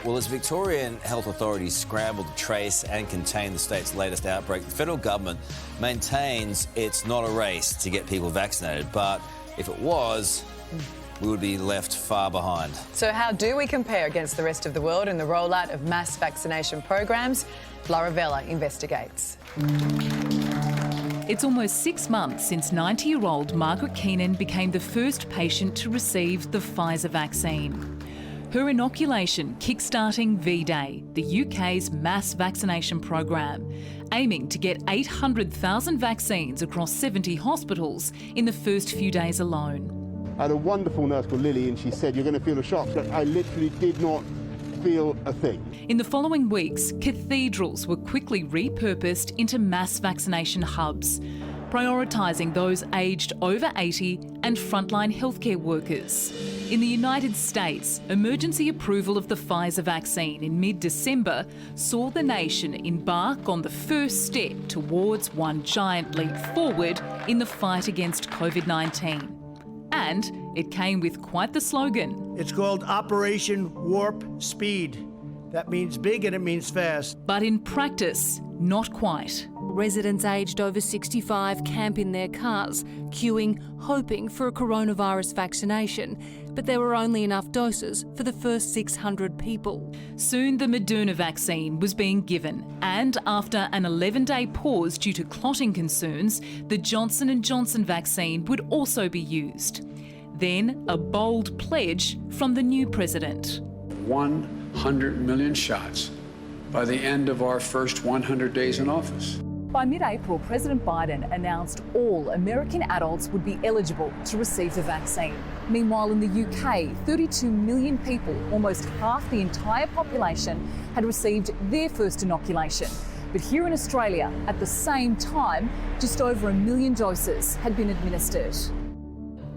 Well, as Victorian health authorities scramble to trace and contain the state's latest outbreak, the federal government maintains it's not a race to get people vaccinated. But if it was, we would be left far behind. So how do we compare against the rest of the world in the rollout of mass vaccination programs? Laura Vella investigates. It's almost 6 months since 90-year-old Margaret Keenan became the first patient to receive the Pfizer vaccine. Her inoculation kickstarting V-Day, the UK's mass vaccination program, aiming to get 800,000 vaccines across 70 hospitals in the first few days alone. I had a wonderful nurse called Lily, and she said, "You're going to feel a shock." But I literally did not feel a thing. In the following weeks, cathedrals were quickly repurposed into mass vaccination hubs, prioritising those aged over 80 and frontline healthcare workers. In the United States, emergency approval of the Pfizer vaccine in mid-December saw the nation embark on the first step towards one giant leap forward in the fight against COVID-19. And it came with quite the slogan. It's called Operation Warp Speed. That means big and it means fast. But in practice, not quite. Residents aged over 65 camp in their cars, queuing, hoping for a coronavirus vaccination. But there were only enough doses for the first 600 people. Soon the Moderna vaccine was being given, and after an 11-day pause due to clotting concerns, the Johnson & Johnson vaccine would also be used. Then a bold pledge from the new president. 100 million shots by the end of our first 100 days in office. By mid-April, President Biden announced all American adults would be eligible to receive the vaccine. Meanwhile, in the UK, 32 million people, almost half the entire population, had received their first inoculation. But here in Australia, at the same time, just over 1 million doses had been administered.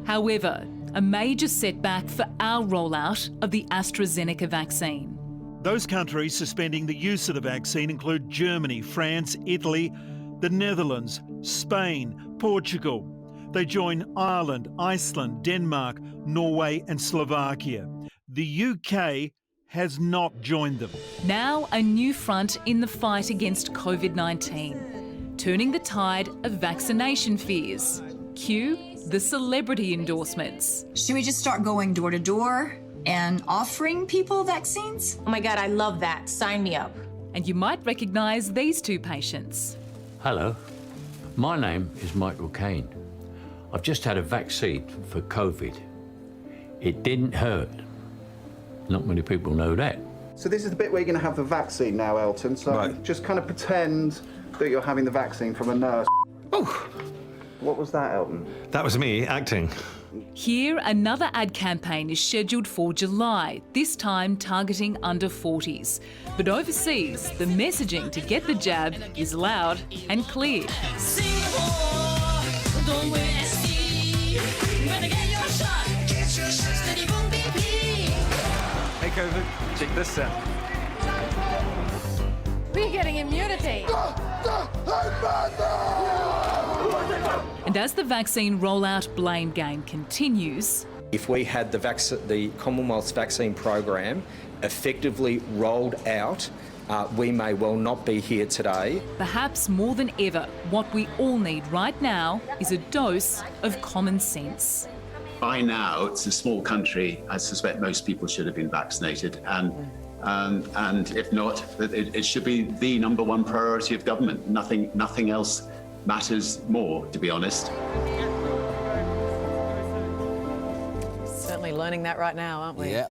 However, a major setback for our rollout of the AstraZeneca vaccine. Those countries suspending the use of the vaccine include Germany, France, Italy, the Netherlands, Spain, Portugal. They join Ireland, Iceland, Denmark, Norway and Slovakia. The UK has not joined them. Now a new front in the fight against COVID-19, turning the tide of vaccination fears. Cue the celebrity endorsements. Should we just start going door to door and offering people vaccines? Oh my God, I love that. Sign me up. And you might recognise these two patients. Hello, my name is Michael Caine. I've just had a vaccine for COVID. It didn't hurt. Not many people know that. So this is the bit where you're going to have the vaccine now, Elton. So right. Just kind of pretend that you're having the vaccine from a nurse. Oh! What was that, Elton? That was me acting. Here, another ad campaign is scheduled for July, this time targeting under 40s. But overseas, the messaging to get the jab is loud and clear. Hey COVID, check this out. We're getting immunity. And as the vaccine rollout blame game continues... If we had the Commonwealth's vaccine program effectively rolled out, we may well not be here today. Perhaps more than ever, what we all need right now is a dose of common sense. By now, it's a small country. I suspect most people should have been vaccinated. And if not, it should be the #1 priority of government. Nothing else matters more, to be honest. Certainly learning that right now, aren't we? Yeah.